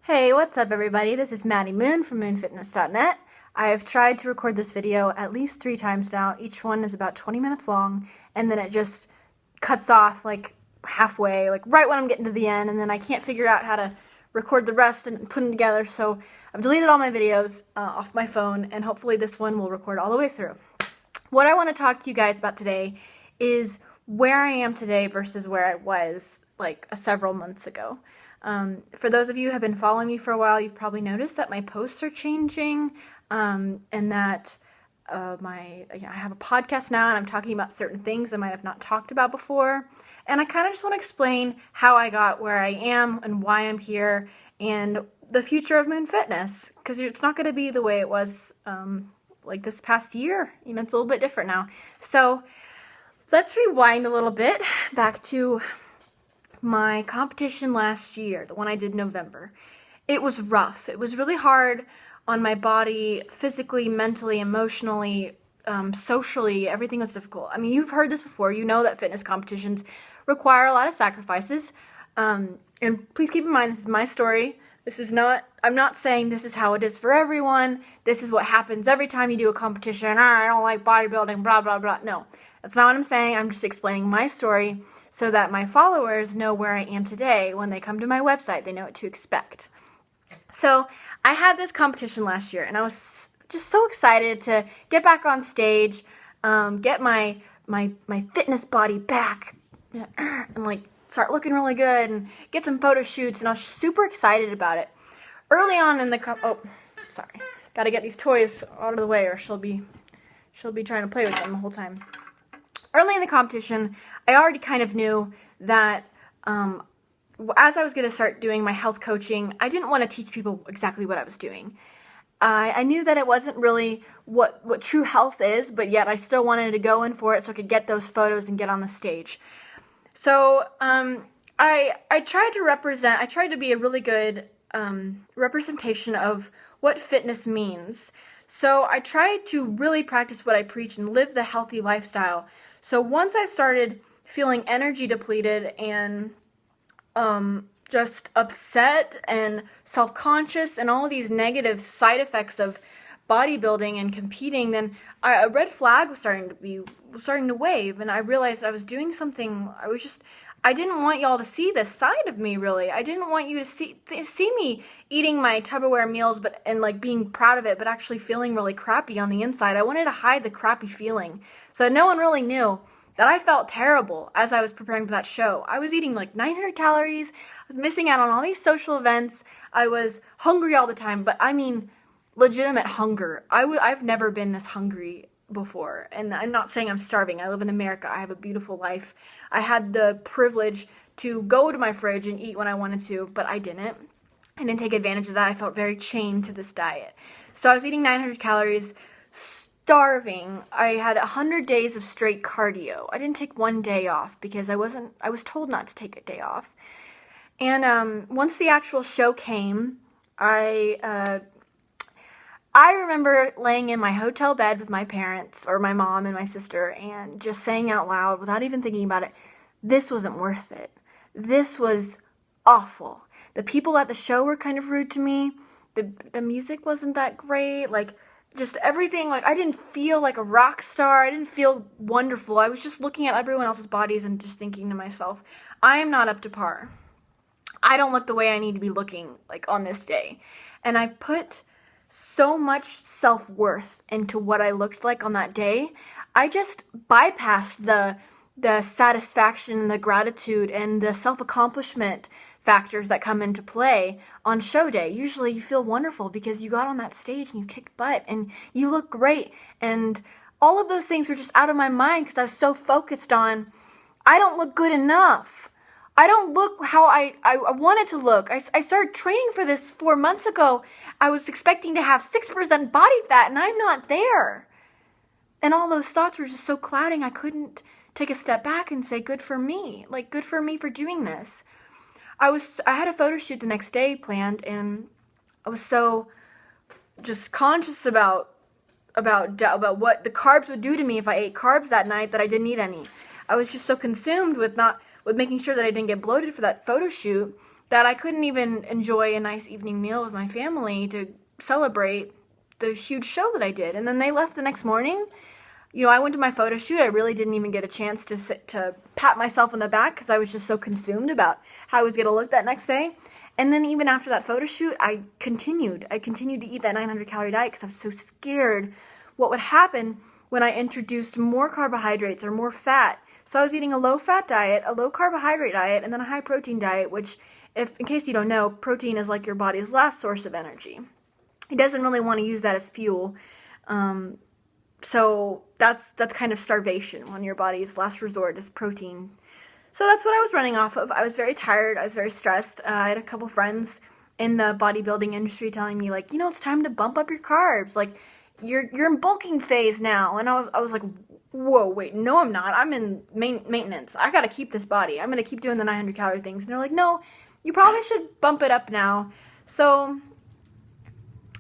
Hey, what's up everybody? This is Maddie Moon from moonfitness.net. I have tried to record this video at least 3 times now. Each one is about 20 minutes long, and then it just cuts off like halfway, like right when I'm getting to the end, and then I can't figure out how to record the rest and put them together, so I've deleted all my videos off my phone, and hopefully this one will record all the way through. What I want to talk to you guys about today is where I am today versus where I was like several months ago. For those of you who have been following me for a while, you've probably noticed that my posts are changing, and that I have a podcast now, and I'm talking about certain things I might have not talked about before. And I kind of just want to explain how I got where I am and why I'm here, and the future of Moon Fitness, because it's not going to be the way it was like this past year. You know, it's a little bit different now. So let's rewind a little bit back to my competition last year, the one I did in November. It was rough. It was really hard on my body, physically, mentally, emotionally, socially. Everything was difficult. I mean, you've heard this before. You know that fitness competitions require a lot of sacrifices. And please keep in mind, this is my story. I'm not saying this is how it is for everyone. This is what happens every time you do a competition. I don't like bodybuilding, blah, blah, blah. No, that's not what I'm saying. I'm just explaining my story so that my followers know where I am today. When they come to my website, they know what to expect. So I had this competition last year, and I was just so excited to get back on stage, get my fitness body back, and like start looking really good, and get some photo shoots, and I was super excited about it. Early on in the gotta get these toys out of the way, or she'll be trying to play with them the whole time. Early in the competition, I already kind of knew that as I was going to start doing my health coaching, I didn't want to teach people exactly what I was doing. I knew that it wasn't really what true health is, but yet I still wanted to go in for it so I could get those photos and get on the stage. So I tried to be a really good representation of what fitness means. So I tried to really practice what I preach and live the healthy lifestyle. So once I started feeling energy depleted and just upset and self-conscious and all of these negative side effects of bodybuilding and competing, then a red flag was starting to wave, and I realized I was doing something. I didn't want y'all to see this side of me, really. I didn't want you to see me eating my Tupperware meals and like being proud of it, but actually feeling really crappy on the inside. I wanted to hide the crappy feeling, so no one really knew that I felt terrible as I was preparing for that show. I was eating like 900 calories, I was missing out on all these social events, I was hungry all the time, but I mean legitimate hunger. I've never been this hungry before, and I'm not saying I'm starving. I live in America. I have a beautiful life. I had the privilege to go to my fridge and eat when I wanted to, but I didn't. I didn't take advantage of that. I felt very chained to this diet. So I was eating 900 calories, starving. I had 100 days of straight cardio. I didn't take one day off because I was told not to take a day off. And once the actual show came, I remember laying in my hotel bed with my parents, or my mom and my sister, and just saying out loud, without even thinking about it, this wasn't worth it. This was awful. The people at the show were kind of rude to me. The music wasn't that great. Like, just everything, like I didn't feel like a rock star. I didn't feel wonderful. I was just looking at everyone else's bodies and just thinking to myself, I am not up to par. I don't look the way I need to be looking like on this day. And I put so much self-worth into what I looked like on that day. I just bypassed the satisfaction and the gratitude and the self-accomplishment factors that come into play on show day. Usually you feel wonderful because you got on that stage and you kicked butt and you look great, and all of those things were just out of my mind because I was so focused on, I don't look good enough. I don't look how I wanted to look. I started training for this 4 months ago. I was expecting to have 6% body fat, and I'm not there. And all those thoughts were just so clouding, I couldn't take a step back and say, good for me. Like, good for me for doing this. I had a photo shoot the next day planned, and I was so just conscious about what the carbs would do to me if I ate carbs that night that I didn't eat any. I was just so consumed with making sure that I didn't get bloated for that photo shoot that I couldn't even enjoy a nice evening meal with my family to celebrate the huge show that I did. And then they left the next morning. I went to my photo shoot. I really didn't even get a chance to pat myself on the back because I was just so consumed about how I was going to look that next day. And then even after that photo shoot, I continued to eat that 900 calorie diet because I was so scared what would happen when I introduced more carbohydrates or more fat. So I was eating a low fat diet, a low carbohydrate diet, and then a high protein diet, which, if in case you don't know, protein is like your body's last source of energy. It doesn't really want to use that as fuel. So that's kind of starvation when your body's last resort is protein. So that's what I was running off of. I was very tired. I was very stressed. I had a couple friends in the bodybuilding industry telling me, like, it's time to bump up your carbs. Like, you're in bulking phase now. And I was like, whoa, wait, no, I'm not. I'm in maintenance. I got to keep this body. I'm going to keep doing the 900 calorie things. And they're like, no, you probably should bump it up now. So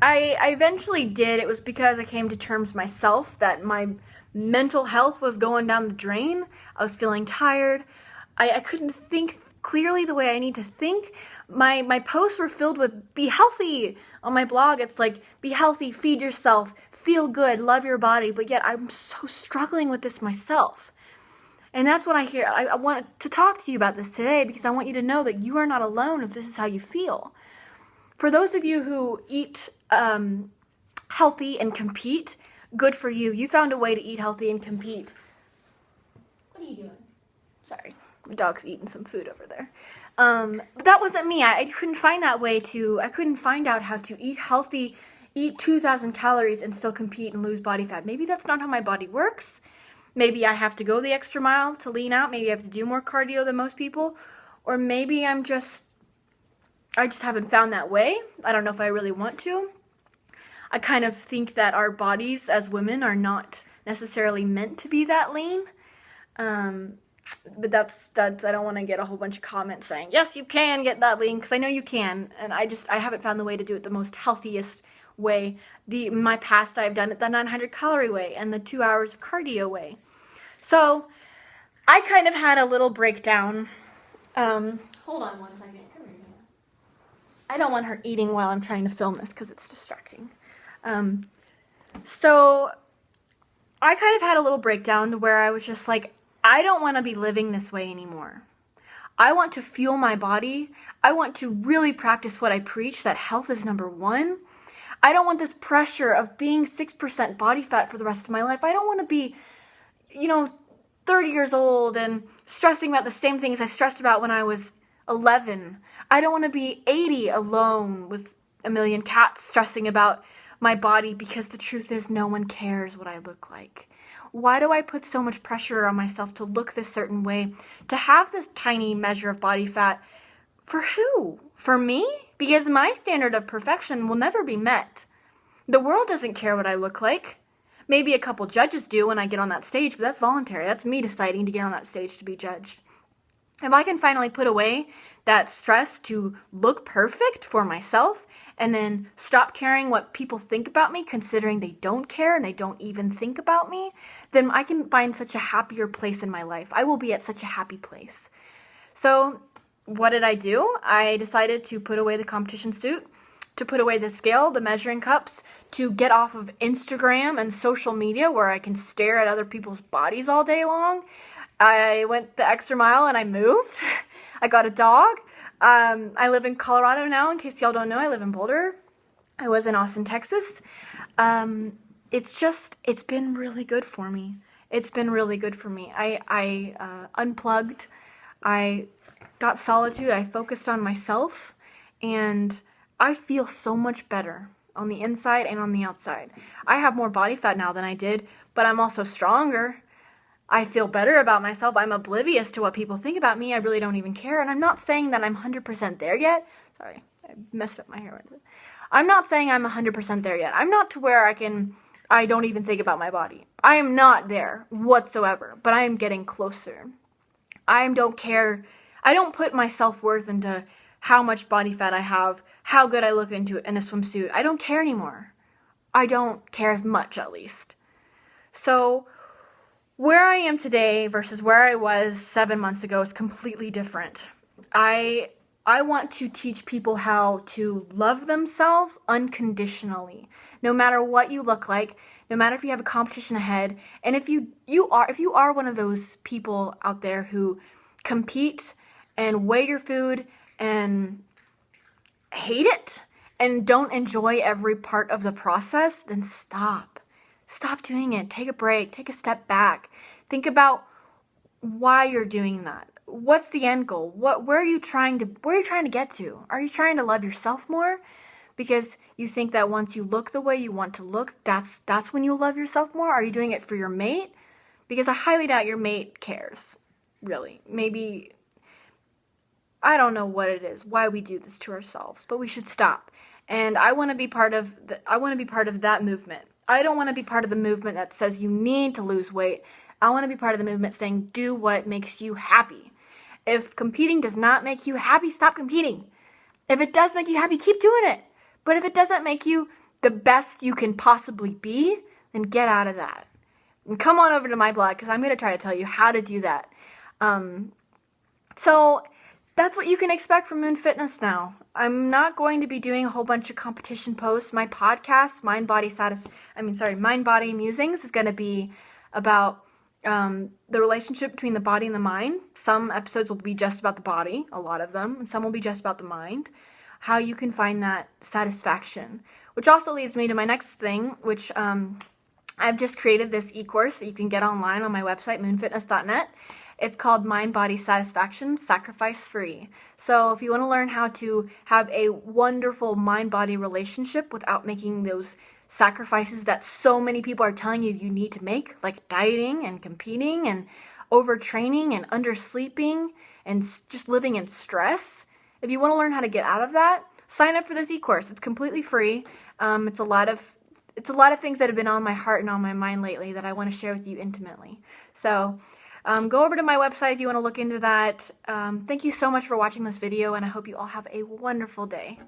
I eventually did. It was because I came to terms myself that my mental health was going down the drain. I was feeling tired. I couldn't think clearly the way I need to think. My posts were filled with be healthy. On my blog, it's like, be healthy, feed yourself, feel good, love your body. But yet I'm so struggling with this myself. And that's what I hear. I want to talk to you about this today because I want you to know that you are not alone if this is how you feel. For those of you who eat healthy and compete, good for you. You found a way to eat healthy and compete. What are you doing? Sorry, my dog's eating some food over there. But that wasn't me. I couldn't find that way I couldn't find out how to eat healthy, eat 2,000 calories and still compete and lose body fat. Maybe that's not how my body works. Maybe I have to go the extra mile to lean out. Maybe I have to do more cardio than most people. Or maybe I just haven't found that way. I don't know if I really want to. I kind of think that our bodies as women are not necessarily meant to be that lean. But that's I don't want to get a whole bunch of comments saying, yes, you can get that lean, because I know you can. And I haven't found the way to do it the most healthiest way. In my past, I've done it the 900 calorie way and the 2 hours of cardio way. So I kind of had a little breakdown. Hold on 1 second. Come here. I don't want her eating while I'm trying to film this because it's distracting. So I kind of had a little breakdown where I was just like, I don't want to be living this way anymore. I want to fuel my body. I want to really practice what I preach, that health is number one. I don't want this pressure of being 6% body fat for the rest of my life. I don't want to be, 30 years old and stressing about the same things I stressed about when I was 11. I don't want to be 80 alone with a million cats stressing about my body, because the truth is no one cares what I look like. Why do I put so much pressure on myself to look this certain way, to have this tiny measure of body fat? For who? For me? Because my standard of perfection will never be met. The world doesn't care what I look like. Maybe a couple judges do when I get on that stage, but that's voluntary. That's me deciding to get on that stage to be judged. If I can finally put away that stress to look perfect for myself and then stop caring what people think about me, considering they don't care and they don't even think about me, then I can find such a happier place in my life. I will be at such a happy place. So what did I do? I decided to put away the competition suit, to put away the scale, the measuring cups, to get off of Instagram and social media where I can stare at other people's bodies all day long. I went the extra mile and I moved. I got a dog. I live in Colorado now, in case y'all don't know. I live in Boulder. I was in Austin, Texas. It's been really good for me. It's been really good for me. I unplugged. I got solitude. I focused on myself. And I feel so much better on the inside and on the outside. I have more body fat now than I did, but I'm also stronger. I feel better about myself. I'm oblivious to what people think about me. I really don't even care. And I'm not saying that I'm 100% there yet. Sorry, I messed up my hair. I'm not saying I'm 100% there yet. I'm not to where I don't even think about my body. I am not there whatsoever, but I am getting closer. I don't care. I don't put my self-worth into how much body fat I have, how good I look in a swimsuit. I don't care anymore. I don't care as much, at least. So where I am today versus where I was 7 months ago is completely different. I I want to teach people how to love themselves unconditionally, no matter what you look like, no matter if you have a competition ahead, and if you are one of those people out there who compete and weigh your food and hate it and don't enjoy every part of the process, then stop. Stop doing it. Take a break. Take a step back. Think about why you're doing that. What's the end goal? Where are you trying to get to? Are you trying to love yourself more? Because you think that once you look the way you want to look, that's when you'll love yourself more? Are you doing it for your mate? Because I highly doubt your mate cares. Really. Maybe, I don't know what it is, why we do this to ourselves, but we should stop. And I want to be part of that movement. I don't want to be part of the movement that says you need to lose weight. I want to be part of the movement saying do what makes you happy. If competing does not make you happy, stop competing. If it does make you happy, keep doing it. But if it doesn't make you the best you can possibly be, then get out of that. And come on over to my blog, because I'm going to try to tell you how to do that. So that's what you can expect from Moon Fitness now. I'm not going to be doing a whole bunch of competition posts. My podcast, Mind Body Musings, is going to be about the relationship between the body and the mind. Some episodes will be just about the body, a lot of them, and some will be just about the mind. How you can find that satisfaction. Which also leads me to my next thing, which I've just created this e-course that you can get online on my website, moonfitness.net. It's called Mind Body Satisfaction, Sacrifice Free. So if you want to learn how to have a wonderful mind-body relationship without making those sacrifices that so many people are telling you you need to make, like dieting and competing and overtraining and undersleeping and just living in stress, if you want to learn how to get out of that, sign up for this e-course. It's completely free. It's a lot of things that have been on my heart and on my mind lately that I want to share with you intimately. So go over to my website if you want to look into that. Thank you so much for watching this video, and I hope you all have a wonderful day.